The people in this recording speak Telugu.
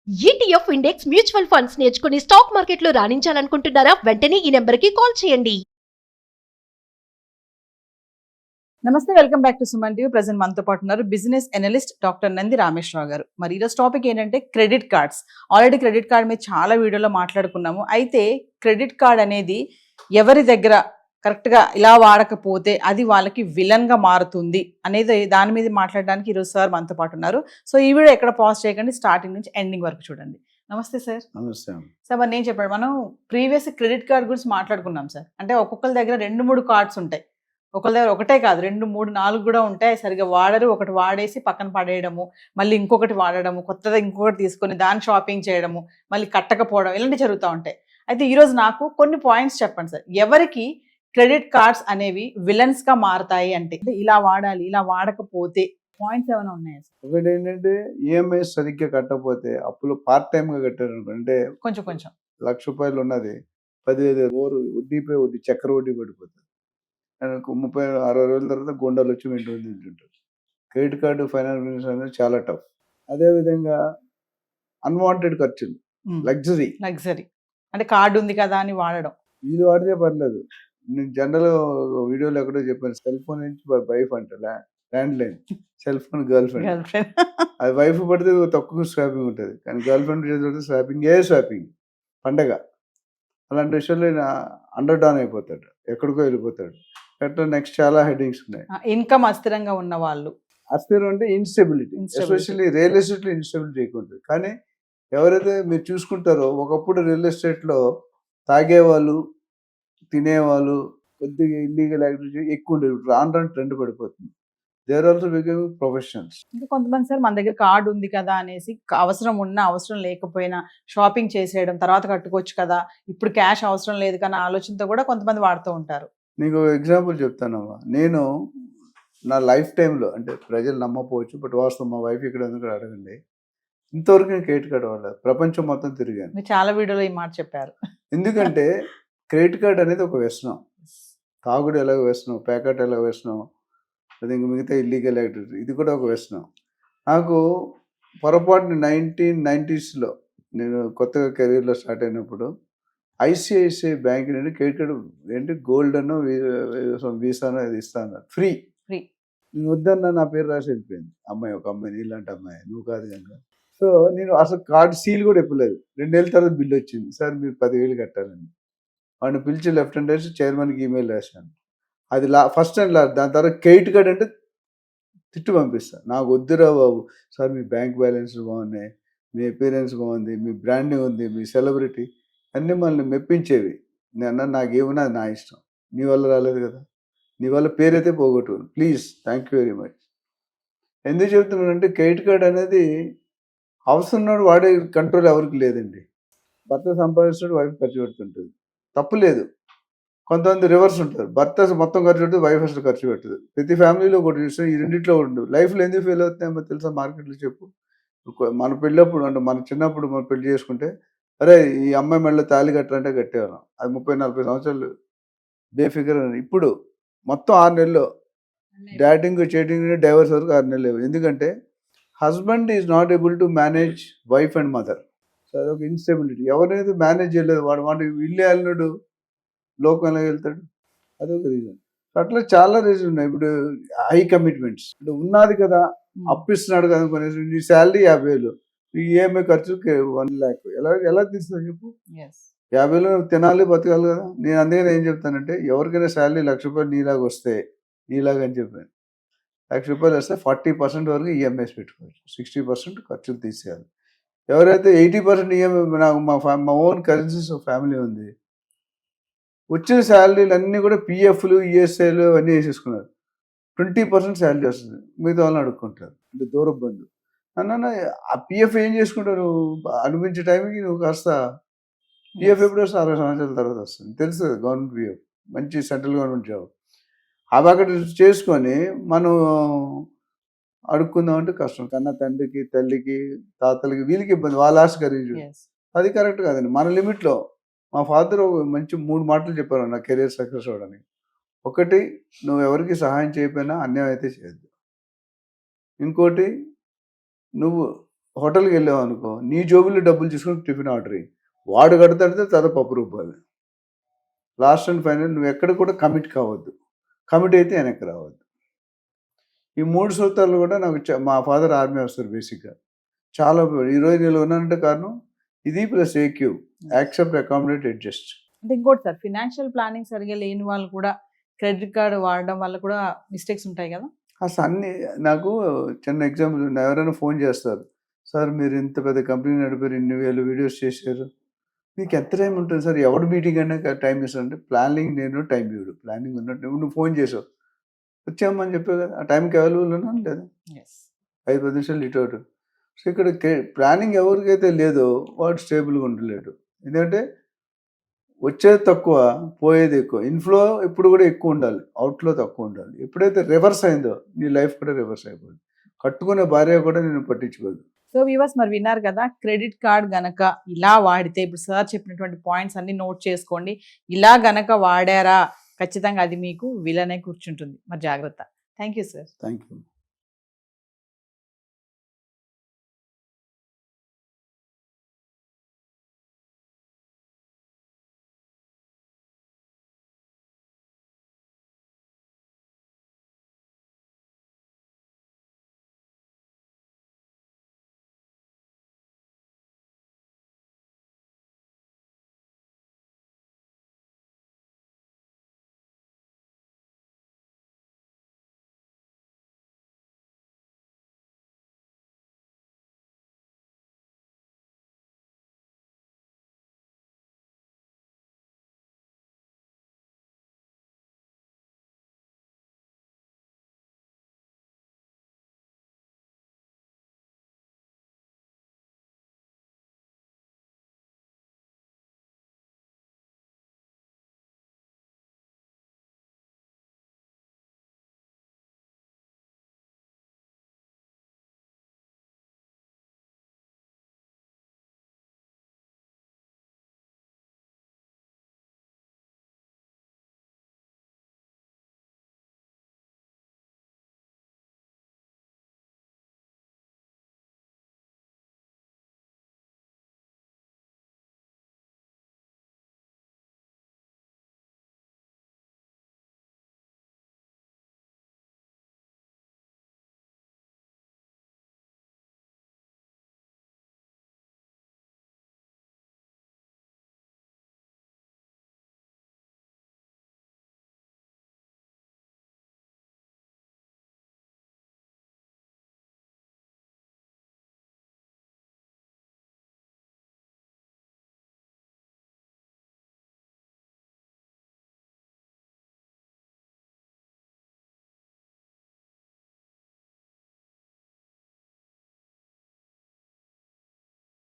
ఈటీఎఫ్ ఇండెక్స్ మ్యూచువల్ ఫండ్స్ నేర్చుకుని స్టాక్ మార్కెట్లో రాణించాలనుకుంటున్నారా? వెంటనే ఈ నెంబర్కి కాల్ చేయండి. నమస్తే, welcome back to Suman TV. Present మనతో పాటు ఉన్నారు business analyst doctor Nandi Rameshwar Rao గారు. మరి ఈరోజు టాపిక్ ఏంటంటే credit cards. Already credit card మీద చాలా వీడియోలో మాట్లాడుకున్నాము. అయితే క్రెడిట్ కార్డ్ అనేది ఎవరి దగ్గర కరెక్ట్గా ఇలా వాడకపోతే అది వాళ్ళకి విలన్గా మారుతుంది అనేది దాని మీద మాట్లాడడానికి ఈరోజు సార్ మనతో పాటు ఉన్నారు. సో ఈ వీడియో ఎక్కడ పాజ్ చేయకండి, స్టార్టింగ్ నుంచి ఎండింగ్ వరకు చూడండి. నమస్తే సార్. నమస్తే. సార్ మరి నేను చెప్పాను, మనం ప్రీవియస్ క్రెడిట్ కార్డ్ గురించి మాట్లాడుకున్నాం సార్. అంటే ఒక్కొక్కరి దగ్గర 2-3 కార్డ్స్ ఉంటాయి. ఒకళ్ళ దగ్గర ఒకటే కాదు, 2, 3, 4 కూడా ఉంటాయి. సరిగా వాడరు, ఒకటి వాడేసి పక్కన పడేయడము, మళ్ళీ ఇంకొకటి వాడడము, కొత్తగా ఇంకొకటి తీసుకొని దాన్ని షాపింగ్ చేయడము, మళ్ళీ కట్టకపోవడం, ఇలాంటివి జరుగుతూ ఉంటాయి. అయితే ఈరోజు నాకు కొన్ని పాయింట్స్ చెప్పండి సార్, ఎవరికి క్రెడిట్ కార్డ్స్ అనేవి విలన్స్ గా మారుతాయి అంటే ఇలా వాడాలి, ఇలా వాడకపోతే పాయింట్స్ ఏమైనా ఉన్నాయా సార్? ఒకటి ఏంటంటే ఈఎంఐ సరిగ్గా కట్టకపోతే, అప్పులు పార్ట్ టైం గా కట్టారు అంటే కొంచెం ₹1,00,000 ఉన్నది 10,000 వడ్డీపై వడ్డీ, చక్కెర వడ్డీ పడిపోతుంది. 30-60 రోజుల తర్వాత గుండాలు వచ్చి వెంటనే తింటుంటారు. క్రెడిట్ కార్డు ఫైనాన్స్ అనేది చాలా టఫ్. అదేవిధంగా అన్వాంటెడ్ ఖర్చులు, లగ్జరీ అంటే కార్డు ఉంది కదా అని వాడడం. వీళ్ళు వాడితే పర్లేదు. నేను జనరల్ వీడియోలో ఎక్కడో చెప్పాను, సెల్ ఫోన్ నుంచి వైఫ్ అంటే land line, cell phone girl friend. అది వైఫ్ పడితే తక్కువ స్వాపింగ్ ఉంటుంది, కానీ గర్ల్ ఫ్రెండ్ చేసి స్వాపింగ్ పండగ. అలాంటి విషయంలో అండర్ డౌన్ అయిపోతాడు, ఎక్కడికో వెళ్ళిపోతాడు. అట్లా నెక్స్ట్ చాలా హెడ్డింగ్స్ ఉన్నాయి. ఇన్కమ్ అస్థిరంగా ఉన్న వాళ్ళు, అస్థిరం అంటే ఇన్స్టెబిలిటీ, ఎస్పెషల్లీ రియల్ ఎస్టేట్లో ఇన్స్టెబిలిటీ ఎక్కువ ఉంటుంది. కానీ ఎవరైతే మీరు చూసుకుంటారో, ఒకప్పుడు రియల్ ఎస్టేట్లో తాగేవాళ్ళు, తినేవాళ్ళు, కొద్దిగా ఇల్లీగల్ యాక్టివిటీ ఎక్కువ ఉండేది. రాను ట్రెండ్ పడిపోతుంది. There also becoming professionals. ఇంకా కొంతమంది సార్ మన దగ్గర కార్డు ఉంది కదా అనేసి అవసరం ఉన్నా అవసరం లేకపోయినా షాపింగ్ చేసేయడం, తర్వాత కట్టుకోవచ్చు కదా, ఇప్పుడు క్యాష్ అవసరం లేదు కానీ ఆలోచనతో కూడా కొంతమంది వాడుతూ ఉంటారు. నీకు ఎగ్జాంపుల్ చెప్తానమ్మా. నేను నా లైఫ్ టైంలో, అంటే ప్రజలు నమ్మకపోవచ్చు, బట్ వాస్తవం, మా వైఫ్ ఇక్కడ ఎందుకు అడగండి, ఇంతవరకు నేను క్రెడిట్ కార్డు వాడలేదు. ప్రపంచం మొత్తం తిరిగాను. మీరు చాలా వీడియోలో ఈ మాట చెప్పారు. ఎందుకంటే క్రెడిట్ కార్డ్ అనేది ఒక వ్యసనం. తాగుడు ఎలాగో వ్యసనం, ప్యాకెట్ ఎలాగో వ్యసనం, అది ఇంక మిగతా ఇల్లీగల్ యాక్టివిటీ, ఇది కూడా ఒక వ్యసనం. నాకు పొరపాటున 1990s నేను కొత్తగా కెరీర్లో స్టార్ట్ అయినప్పుడు ఐసిఐసిఐ బ్యాంక్ నుండి క్రెడిట్ కార్డు ఏంటి గోల్డ్ అనో వీసానో అది ఇస్తాను, ఫ్రీ. నేను వద్దన్నా నా పేరు రాసి వెళ్ళిపోయింది అమ్మాయి, ఒక అమ్మాయి, ఇలాంటి అమ్మాయి, నువ్వు కాదు కనుక. సో నేను అసలు కార్డు సీల్ కూడా ఇప్పలేదు. 2 ఏళ్ళ తర్వాత బిల్ వచ్చింది, సార్ మీరు 10,000 కట్టాలని. వాడిని పిలిచి లెఫ్ట్ హ్యాండ్ రైట్ చైర్మన్కి ఈమెయిల్ రాశాను. అది ఫస్ట్ అండ్ లాస్ట్. దాని తర్వాత క్రెడిట్ కార్డ్ అంటే తిట్టు పంపిస్తాను, నాకు వద్దురా బాబు. సార్ మీ బ్యాంక్ బ్యాలెన్స్ బాగున్నాయి, మీ అపీరెన్స్ బాగుంది, మీ బ్రాండింగ్ ఉంది, మీ సెలబ్రిటీ, అన్నీ మనల్ని మెప్పించేవి. నేను నాకేమన్నా నా ఇష్టం, నీ వల్ల రాలేదు కదా, నీ వల్ల పేరైతే పోగొట్టుకుని, please thank you very much. ఎందుకు చెప్తున్నానంటే క్రెడిట్ కార్డ్ అనేది అవసరం ఉన్నాడు వాడే కంట్రోల్ ఎవరికి లేదండి. భర్త సంపాదిస్తాడు, వైఫ్ ఖర్చు పెడుతుంటుంది, తప్పు లేదు. కొంతమంది రివర్స్ ఉంటారు, భర్త మొత్తం ఖర్చు పెడుతుంది, వైఫ్ అసలు ఖర్చు పెట్టదు. ప్రతి ఫ్యామిలీలో ఒకటి చూస్తే ఈ రెండిట్లో ఉండదు. లైఫ్లో ఎందుకు ఫెయిల్ అవుతున్నాయో తెలుసా మార్కెట్లో చెప్పు. మన పెళ్ళప్పుడు, అంటే మన చిన్నప్పుడు మనం పెళ్లి చేసుకుంటే, అరే ఈ అమ్మాయి మెడలో తాళి కట్టాలంటే కట్టేవాళ్ళం. అది 30-40 సంవత్సరాలు బేఫిగర్. ఇప్పుడు మొత్తం 6 నెలల్లో డాటింగ్ చేటింగ్ డైవర్స్ వరకు 6 నెలలు. ఎందుకంటే husband is not able to manage wife and mother. So అదొక ఇన్స్టెబిలిటీ. ఎవరైతే మేనేజ్ చేయలేదు వాడు ఇల్లు వెళ్ళినాడు, లోకంలో వెళ్తాడు, అదొక రీజన్. అట్లా చాలా రీజన్ ఉన్నాయి. ఇప్పుడు హై కమిట్మెంట్స్, అంటే ఉన్నది కదా, అప్పిస్తున్నాడు కదా అనుకునేసి, నీ శాలరీ 50,000, ఈ ఈఎంఐ ఖర్చు 1 lakh, ఎలా తీస్తుందో చెప్పు. 50,000 తినాలి, బతకాలి కదా. నేను అందుకని ఏం చెప్తానంటే, ఎవరికైనా శాలరీ ₹1,00,000 నీలాగా వస్తే, నీలాగా అని చెప్పాను, ₹1,00,000 వస్తే 40% వరకు ఈఎంఐస్ పెట్టుకోవచ్చు, 60% ఖర్చులు తీసేయాలి. ఎవరైతే 80% ఈఎంఐ, నాకు మా ఓన్ కరెన్సీస్ ఫ్యామిలీ ఉంది, వచ్చిన శాలరీలు అన్నీ కూడా పిఎఫ్లు, ఈఎస్ఐలు అన్నీ వేసేసుకున్నారు. 20% శాలరీ వస్తుంది, మిగతా వాళ్ళని అడుక్కుంటారు. అంటే దూర బంధు అన్న, ఆ పిఎఫ్ ఏం చేసుకుంటారు, అనిపించే టైంకి నువ్వు కాస్త పిఎఫ్ ఎప్పుడు వస్తుంది, 60 సంవత్సరాల తర్వాత వస్తుంది, తెలుసు కదా. గవర్నమెంట్ పిఎఫ్, మంచి సెంట్రల్ గవర్నమెంట్ జాబ్, అవి అక్కడ చేసుకొని మనం అడుక్కుందామంటే కష్టం. కన్నా తండ్రికి, తల్లికి, తాతలకి, వీళ్ళకి ఇబ్బంది, వాళ్ళ ఆశ ఖరీదు. అది కరెక్ట్ కాదండి. మన లిమిట్లో. మా ఫాదర్ మంచి 3 మాటలు చెప్పారు నా కెరీర్ సక్సెస్ అవ్వడానికి. ఒకటి, నువ్వు ఎవరికి సహాయం చేయకపోయినా అన్యాయం అయితే చేయొద్దు. ఇంకోటి, నువ్వు హోటల్కి వెళ్ళావు అనుకో, నీ జోబుల్లో డబ్బులు తీసుకొని టిఫిన్ ఆర్డర్ అయ్యి, వాడు కడతాడితే తర్వాత ₹10. లాస్ట్ అండ్ ఫైనల్ నువ్వు ఎక్కడ కూడా కమిట్ కావద్దు, కమిట్ అయితే వెనక్కి రావద్దు. ఈ 3 సూత్రాలు కూడా నాకు మా ఫాదర్ ఆర్మీ ఆఫీసర్ బేసిక్గా చాలా ఈరోజు నేను ఉన్నానంటే కారణం ఇది plus AQ, accept, accommodate, adjust. అంటే ఇంకోటి సార్, ఫినాన్షియల్ ప్లానింగ్ సరిగా లేని వాళ్ళు కూడా క్రెడిట్ కార్డు వాడడం వల్ల కూడా మిస్టేక్స్ ఉంటాయి కదా. అసలు అన్ని నాకు చిన్న ఎగ్జాంపుల్ ఉంది. ఎవరైనా ఫోన్ చేస్తారు, సార్ మీరు ఇంత పెద్ద కంపెనీ నడిపారు, ఇన్ని వేలు వీడియోస్ చేశారు, మీకు ఎంత టైం ఉంటుంది సార్, ఎవడు మీటింగ్ అయినా టైం ఇస్తాను అంటే, ప్లానింగ్ నేను టైం ఇవ్వడు, ప్లానింగ్ ఉన్నట్టు నువ్వు ఫోన్ చేసావు వచ్చామని చెప్పావు కదా, ఆ టైంకి అవైలబుల్ ఉన్నాను లేదా, 5-10 నిమిషాలు ఇటు అటు. సో ఇక్కడ ప్లానింగ్ ఎవరికైతే లేదో వాడు స్టేబుల్గా ఉండలేడు. ఎందుకంటే వచ్చేది తక్కువ, పోయేది ఎక్కువ. ఇన్ఫ్లో ఎప్పుడు కూడా ఎక్కువ ఉండాలి, అవుట్లో తక్కువ ఉండాలి. ఎప్పుడైతే రివర్స్ అయిందో నీ లైఫ్ కూడా రివర్స్ అయిపోయింది. కట్టుకునే భార్య కూడా నేను పట్టించుకోదు. సో వ్యూవర్స్, మరి విన్నారు కదా, క్రెడిట్ కార్డ్ గనక ఇలా వాడితే, ఇప్పుడు సార్ చెప్పినటువంటి పాయింట్స్ అన్ని నోట్ చేసుకోండి. ఇలా గనక వాడారా ఖచ్చితంగా అది మీకు విలనే కూర్చుంటుంది. మరి జాగ్రత్త. Thank you sir. Thank you.